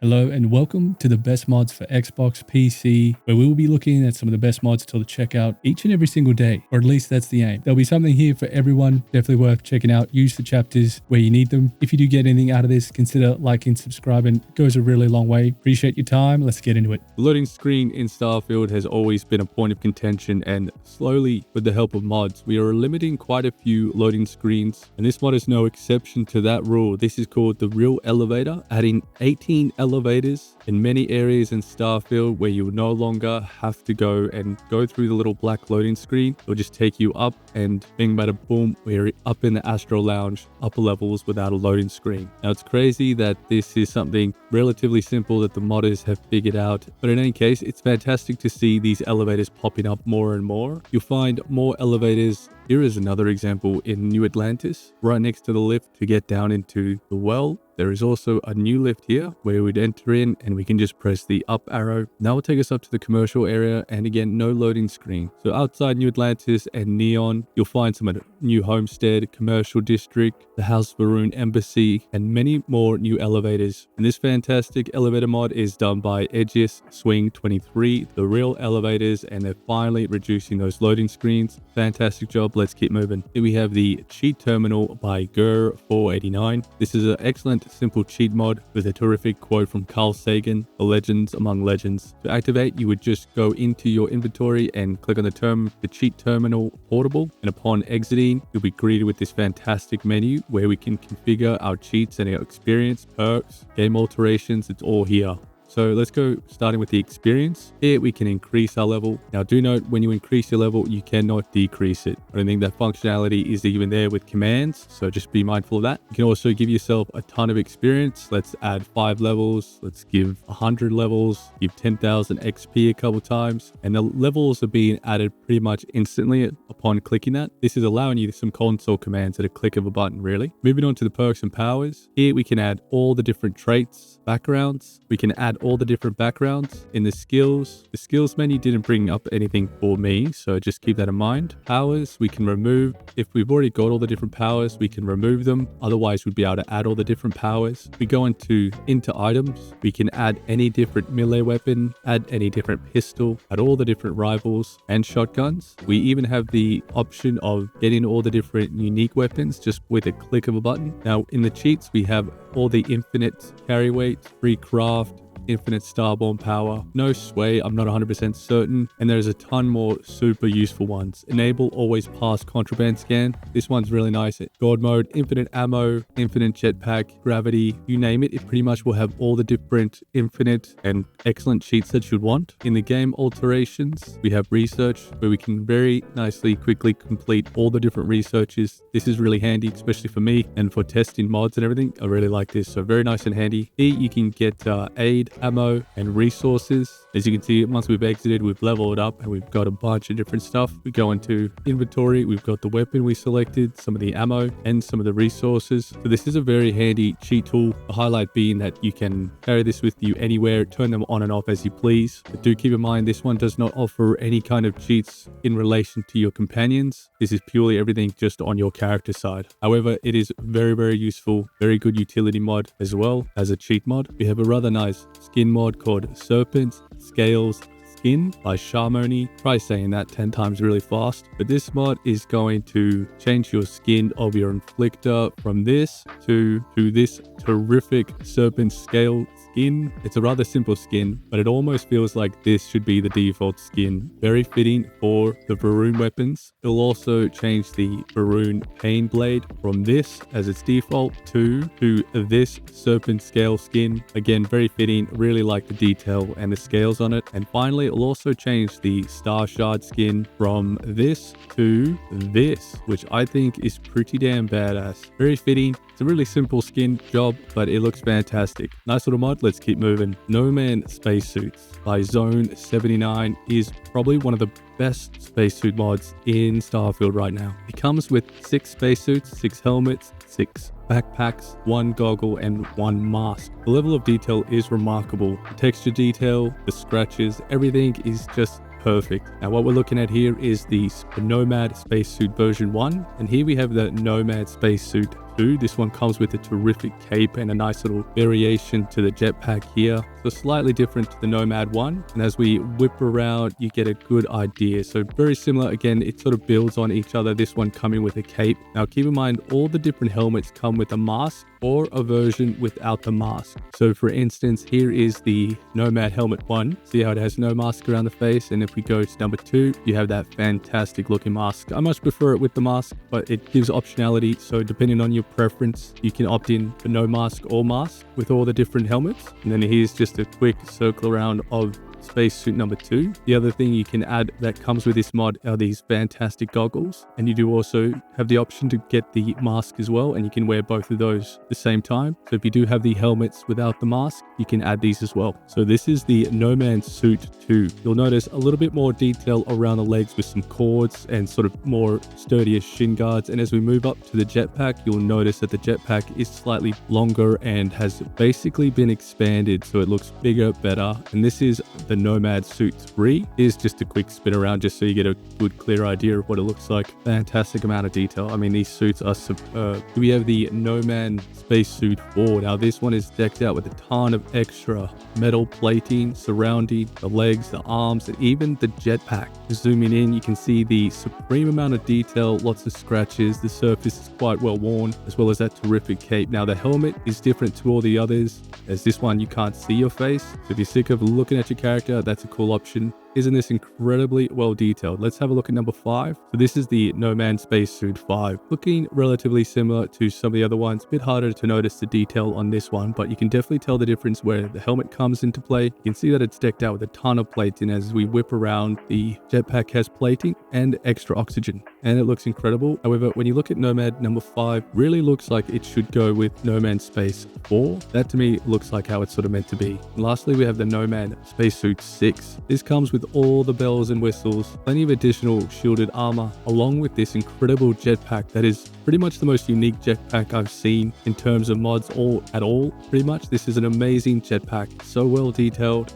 Hello and welcome to the best mods for Xbox PC, where we will be looking at some of the best mods to check out each and every single day, or at least that's the aim. There'll be something here for everyone, definitely worth checking out. Use the chapters where you need them. If you do get anything out of this, consider liking, subscribing. It goes a really long way. Appreciate your time. Let's get into it. The loading screen in Starfield has always been a point of contention, and slowly, with the help of mods, we are limiting quite a few loading screens, and this mod is no exception to that rule. This is called the Real Elevator, adding 18 elevators in many areas in Starfield where you will no longer have to go through the little black loading screen. It'll just take you up, and bing bada boom, we're up in the Astro Lounge, upper levels without a loading screen. Now it's crazy that this is something relatively simple that the modders have figured out, but in any case, it's fantastic to see these elevators popping up more and more. You'll find more elevators. Here is another example in New Atlantis, right next to the lift to get down into the well. There is also a new lift here where we'd enter in and we can just press the up arrow. Now will take us up to the commercial area, and again, no loading screen. So outside New Atlantis and Neon, you'll find some at New Homestead, Commercial District, the House Varoon Embassy, and many more new elevators. And this fantastic elevator mod is done by Edgius Swing 23, the Real Elevators, and they're finally reducing those loading screens. Fantastic job. Let's keep moving. Here we have the cheat terminal by grr489. This is an excellent simple cheat mod with a terrific quote from Carl Sagan, the legends among legends. To activate, you would just go into your inventory and click on the cheat terminal portable, and upon exiting, you'll be greeted with this fantastic menu where we can configure our cheats and our experience, perks, game alterations. It's all here. So let's go starting with the experience. Here we can increase our level. Now do note, when you increase your level, you cannot decrease it. I don't think that functionality is even there with commands, so just be mindful of that. You can also give yourself a ton of experience. Let's add 5 levels. Let's give 100 levels, give 10,000 XP a couple times, and the levels are being added pretty much instantly upon clicking that. This is allowing you some console commands at a click of a button, really. Moving on to the perks and powers. Here we can add all the different traits, backgrounds. We can add all the different backgrounds in the skills. The skills menu didn't bring up anything for me, so just keep that in mind. Powers we can remove. If we've already got all the different powers, we can remove them. Otherwise, we'd be able to add all the different powers. We go into items. We can add any different melee weapon, add any different pistol, add all the different rifles and shotguns. We even have the option of getting all the different unique weapons just with a click of a button. Now in the cheats, we have all the infinite carry weight, free craft, infinite starborn power, no sway, I'm not 100% certain, and there's a ton more super useful ones. Enable always pass contraband scan. This one's really nice. God mode, infinite ammo, infinite jetpack, gravity, you name it. It pretty much will have all the different infinite and excellent cheats that you'd want. In the game alterations, we have research where we can very nicely quickly complete all the different researches. This is really handy, especially for me and for testing mods and everything. I really like this, so very nice and handy. Here you can get aid, ammo, and resources. As you can see, once we've exited, we've leveled up and we've got a bunch of different stuff. We go into inventory, we've got the weapon we selected, some of the ammo, and some of the resources. So this is a very handy cheat tool. The highlight being that you can carry this with you anywhere, turn them on and off as you please. But do keep in mind, this one does not offer any kind of cheats in relation to your companions. This is purely everything just on your character side. However, it is very, very useful, very good utility mod as well as a cheat mod. We have a rather nice skin mod called Serpent Scales Skin by Sharmony. Try saying that 10 times really fast. But this mod is going to change your skin of your inflictor from this to this terrific serpent scale skin. It's a rather simple skin, but it almost feels like this should be the default skin. Very fitting for the Varoon weapons. It'll also change the Varoon pain blade from this as its default to this serpent scale skin. Again, very fitting. Really like the detail and the scales on it. And finally, it'll also change the star shard skin from this to this, which I think is pretty damn badass. Very fitting. It's a really simple skin job, but it looks fantastic. Nice little mod. Let's keep moving. Nomad Spacesuits by Zone 79 is probably one of the best spacesuit mods in Starfield right now. It comes with 6 spacesuits, 6 helmets, 6 backpacks, 1 goggle, and 1 mask. The level of detail is remarkable. The texture detail, the scratches, everything is just perfect. Now what we're looking at here is the Nomad Spacesuit version 1, and here we have the Nomad Spacesuit 2. This one comes with a terrific cape and a nice little variation to the jetpack here. So slightly different to the Nomad one. And as we whip around, you get a good idea. So very similar. Again, it sort of builds on each other. This one coming with a cape. Now keep in mind, all the different helmets come with a mask or a version without the mask. So for instance, here is the Nomad helmet 1. See how it has no mask around the face? And if we go to number 2, you have that fantastic looking mask. I much prefer it with the mask, but it gives optionality. So depending on your preference, you can opt in for no mask or mask with all the different helmets. And then here's just a quick circle around of spacesuit number 2. The other thing you can add that comes with this mod are these fantastic goggles, and you do also have the option to get the mask as well, and you can wear both of those at the same time. So if you do have the helmets without the mask, you can add these as well. So this is the Nomad Suit 2. You'll notice a little bit more detail around the legs with some cords and sort of more sturdier shin guards. And as we move up to the jetpack, you'll notice that the jetpack is slightly longer and has basically been expanded, so it looks bigger, better. And this is the Nomad Suit 3. Here's just a quick spin around just so you get a good clear idea of what it looks like. Fantastic amount of detail. I mean, these suits are superb. We have the Nomad Spacesuit 4. Now this one is decked out with a ton of extra metal plating surrounding the legs, the arms, and even the jetpack. Zooming in, you can see the supreme amount of detail, lots of scratches. The surface is quite well worn, as well as that terrific cape. Now the helmet is different to all the others, as this one you can't see your face. So if you're sick of looking at your character, that's a cool option. Isn't this incredibly well detailed? Let's have a look at number 5. So this is the Nomad Spacesuit 5. Looking relatively similar to some of the other ones. A bit harder to notice the detail on this one, but you can definitely tell the difference where the helmet comes into play. You can see that it's decked out with a ton of plating. As we whip around, the jetpack has plating and extra oxygen, and it looks incredible. However, when you look at Nomad number 5, really looks like it should go with Nomad Space 4. That to me looks like how it's sort of meant to be. And lastly, we have the Nomad Spacesuit 6. This comes with all the bells and whistles, plenty of additional shielded armor, along with this incredible jetpack that is pretty much the most unique jetpack I've seen in terms of mods at all. Pretty much, this is an amazing jetpack, so well detailed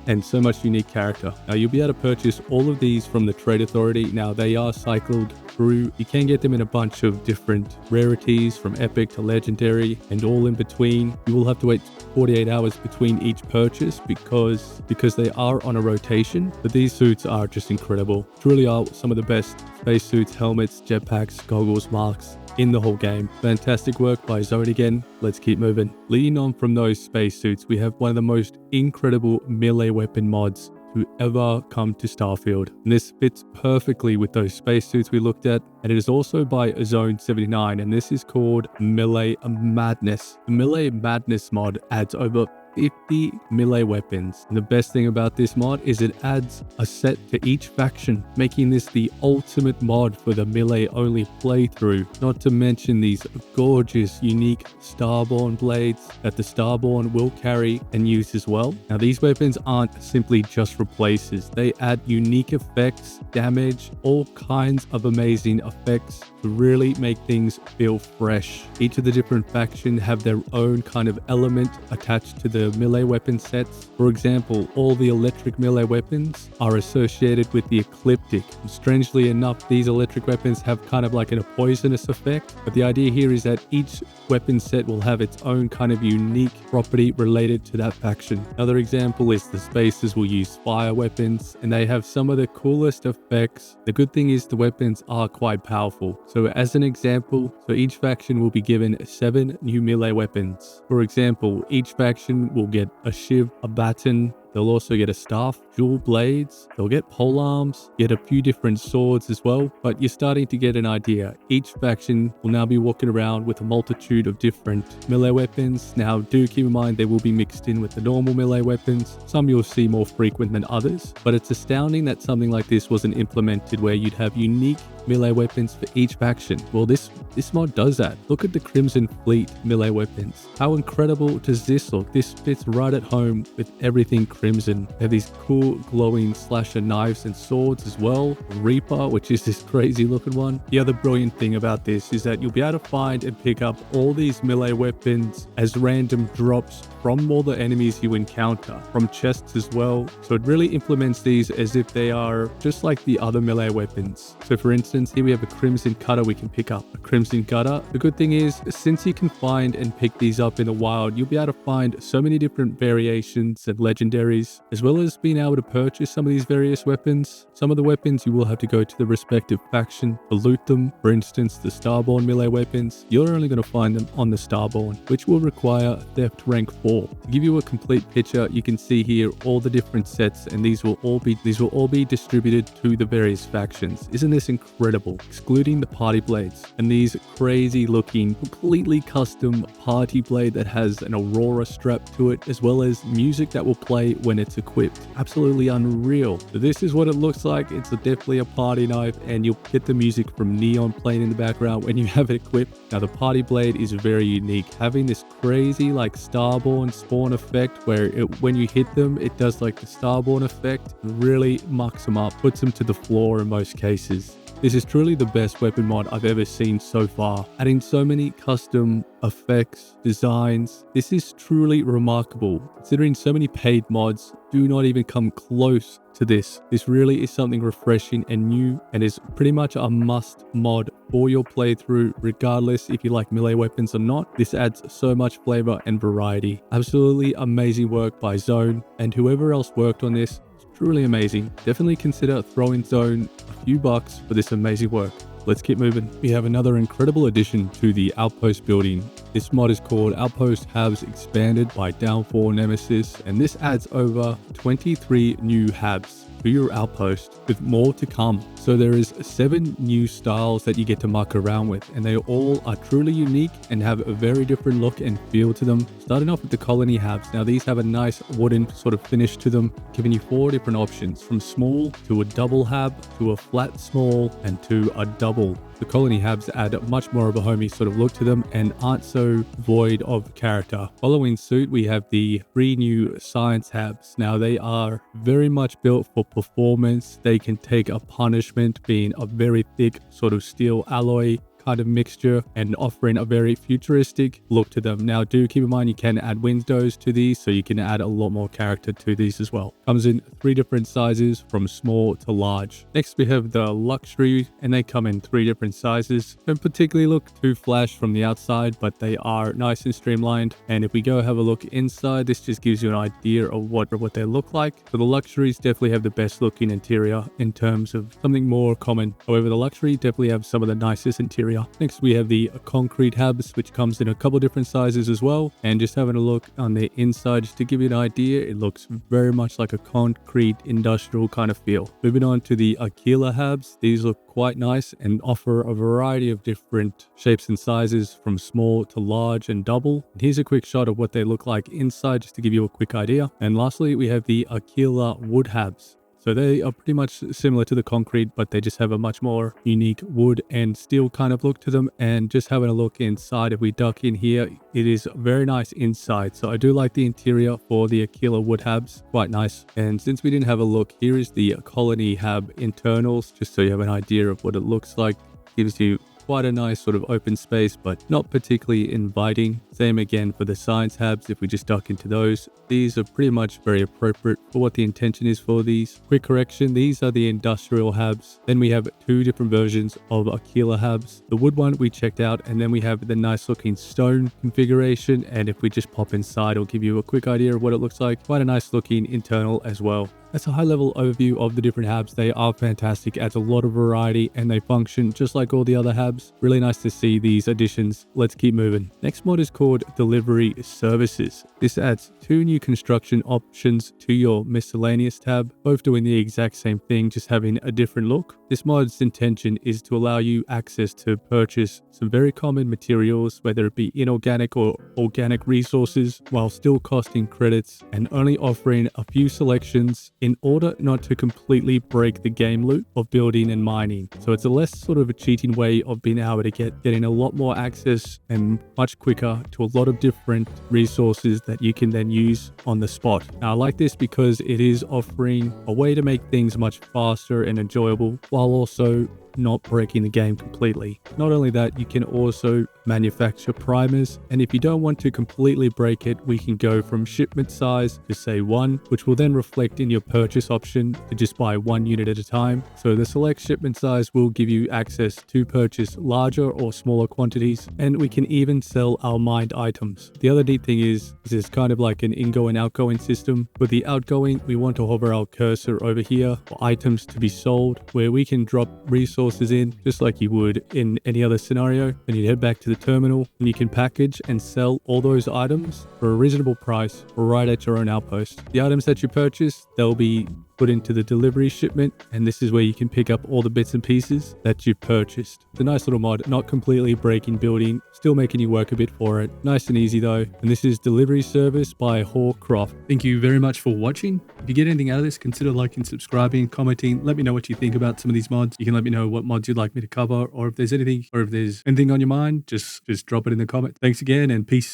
and so much unique character. Now you'll be able to purchase all of these from the Trade Authority. Now they are cycled through. You can get them in a bunch of different rarities, from epic to legendary and all in between. You will have to wait 48 hours between each purchase because they are on a rotation. But these suits are just incredible. Truly are some of the best spacesuits, helmets, jetpacks, goggles, masks in the whole game. Fantastic work by Zone again. Let's keep moving. Leading on from those spacesuits, we have one of the most incredible melee weapon mods to ever come to Starfield. And this fits perfectly with those spacesuits we looked at, and it is also by Zone 79, and this is called Melee Madness. The Melee Madness mod adds over 50 melee weapons, and the best thing about this mod is it adds a set to each faction, making this the ultimate mod for the melee only playthrough. Not to mention these gorgeous unique Starborn blades that the Starborn will carry and use as well. Now these weapons aren't simply just replaces, they add unique effects, damage, all kinds of amazing effects to really make things feel fresh. Each of the different factions have their own kind of element attached to the melee weapon sets. For example, all the electric melee weapons are associated with the ecliptic. And strangely enough, these electric weapons have kind of like a poisonous effect, but the idea here is that each weapon set will have its own kind of unique property related to that faction. Another example is the Spacers will use fire weapons, and they have some of the coolest effects. The good thing is the weapons are quite powerful. So as an example, each faction will be given 7 new melee weapons. For example, each faction will get a shiv, a baton. They'll also get a staff, dual blades, they'll get polearms, get a few different swords as well, but you're starting to get an idea. Each faction will now be walking around with a multitude of different melee weapons. Now do keep in mind they will be mixed in with the normal melee weapons. Some you'll see more frequent than others, but it's astounding that something like this wasn't implemented where you'd have unique melee weapons for each faction. Well, this mod does that. Look at the Crimson Fleet melee weapons. How incredible does this look? This fits right at home with everything Crimson. They have these cool glowing slasher knives and swords as well. Reaper, which is this crazy looking one. The other brilliant thing about this is that you'll be able to find and pick up all these melee weapons as random drops from all the enemies you encounter, from chests as well. So it really implements these as if they are just like the other melee weapons. So for instance, here we have a crimson cutter we can pick up. A crimson cutter. The good thing is, since you can find and pick these up in the wild, you'll be able to find so many different variations and legendaries, as well as being able to purchase some of these various weapons. Some of the weapons you will have to go to the respective faction to loot them. For instance, the Starborn melee weapons, you're only going to find them on the Starborn, which will require theft rank 4. To give you a complete picture, you can see here all the different sets, and these will all be distributed to the various factions. Isn't this incredible? Excluding the party blades and these crazy looking, completely custom party blade that has an Aurora strap to it, as well as music that will play when it's equipped. Absolutely unreal. So this is what it looks like. It's definitely a party knife, and you'll get the music from Neon playing in the background when you have it equipped. Now the party blade is very unique, having this crazy like Starborn spawn effect where when you hit them, it does like the Starborn effect, really mucks them up, puts them to the floor in most cases. This is truly the best weapon mod I've ever seen so far, adding so many custom effects, designs. This is truly remarkable, considering so many paid mods do not even come close to this. This really is something refreshing and new, and is pretty much a must mod for your playthrough, regardless if you like melee weapons or not. This adds so much flavor and variety. Absolutely amazing work by Zone, and whoever else worked on this. Truly amazing. Definitely consider throwing Zone a few bucks for this amazing work. Let's keep moving. We have another incredible addition to the Outpost building. This mod is called Outpost Habs Expanded by Downfall Nemesis, and this adds over 23 new Habs to your outpost, with more to come. So there is 7 new styles that you get to muck around with, and they all are truly unique and have a very different look and feel to them. Starting off with the colony Habs. Now these have a nice wooden sort of finish to them, giving you 4 different options, from small to a double Hab to a flat small and to a double. The colony Habs add much more of a homey sort of look to them and aren't so void of character. Following suit, we have the 3 new science Habs. Now they are very much built for performance. They can take a punishment, being a very thick sort of steel alloy kind of mixture and offering a very futuristic look to them. Now do keep in mind you can add windows to these, so you can add a lot more character to these as well. Comes in 3 different sizes from small to large. Next we have the luxury, and they come in 3 different sizes. Don't particularly look too flash from the outside, but they are nice and streamlined. And if we go have a look inside, this just gives you an idea of what they look like. So the luxuries definitely have the best looking interior in terms of something more common. However, the luxury definitely have some of the nicest interior. Next we have the concrete Habs, which comes in a couple different sizes as well. And just having a look on the inside, just to give you an idea, it looks very much like a concrete industrial kind of feel. Moving on to the Aquila Habs. These look quite nice and offer a variety of different shapes and sizes, from small to large and double. And here's a quick shot of what they look like inside, just to give you a quick idea. And lastly, we have the Aquila Wood Habs. So they are pretty much similar to the concrete, but they just have a much more unique wood and steel kind of look to them. And just having a look inside, if we duck in here, it is very nice inside. So I do like the interior for the Aquila Wood Habs, quite nice. And since we didn't have a look, here is the Colony Hab internals, just so you have an idea of what it looks like. Gives you quite a nice sort of open space, but not particularly inviting. Same again for the science Habs. If we just duck into those, these are pretty much very appropriate for what the intention is for these. Quick correction, these are the industrial Habs. Then we have 2 different versions of Aquila Habs. The wood one we checked out, and then we have the nice looking stone configuration. And if we just pop inside, it'll give you a quick idea of what it looks like. Quite a nice looking internal as well. That's a high level overview of the different Habs. They are fantastic, adds a lot of variety, and they function just like all the other Habs. Really nice to see these additions. Let's keep moving. Next mod is called Delivery Services. This adds 2 new construction options to your miscellaneous tab, both doing the exact same thing, just having a different look. This mod's intention is to allow you access to purchase some very common materials, whether it be inorganic or organic resources, while still costing credits and only offering a few selections in order not to completely break the game loop of building and mining. So it's a less sort of a cheating way of being able to getting a lot more access and much quicker to a lot of different resources that you can then use on the spot. Now I like this because it is offering a way to make things much faster and enjoyable, while also not breaking the game completely. Not only that, you can also manufacture primers, and if you don't want to completely break it, we can go from shipment size to say 1, which will then reflect in your purchase option to just buy 1 unit at a time. So the select shipment size will give you access to purchase larger or smaller quantities, and we can even sell our mined items. The other neat thing is it's kind of like an ingoing and outgoing system. For the outgoing, we want to hover our cursor over here for items to be sold, where we can drop resources in just like you would in any other scenario. Then you head back to the terminal and you can package and sell all those items for a reasonable price right at your own outpost. The items that you purchase, they'll be put into the delivery shipment, and this is where you can pick up all the bits and pieces that you've purchased. It's a nice little mod, not completely breaking building, still making you work a bit for it. Nice and easy though. And this is Delivery Service by Hawcroft. Thank you very much for watching. If you get anything out of this, consider liking, subscribing, commenting. Let me know what you think about some of these mods. You can let me know what mods you'd like me to cover, or if there's anything on your mind, just drop it in the comments. Thanks again, and peace.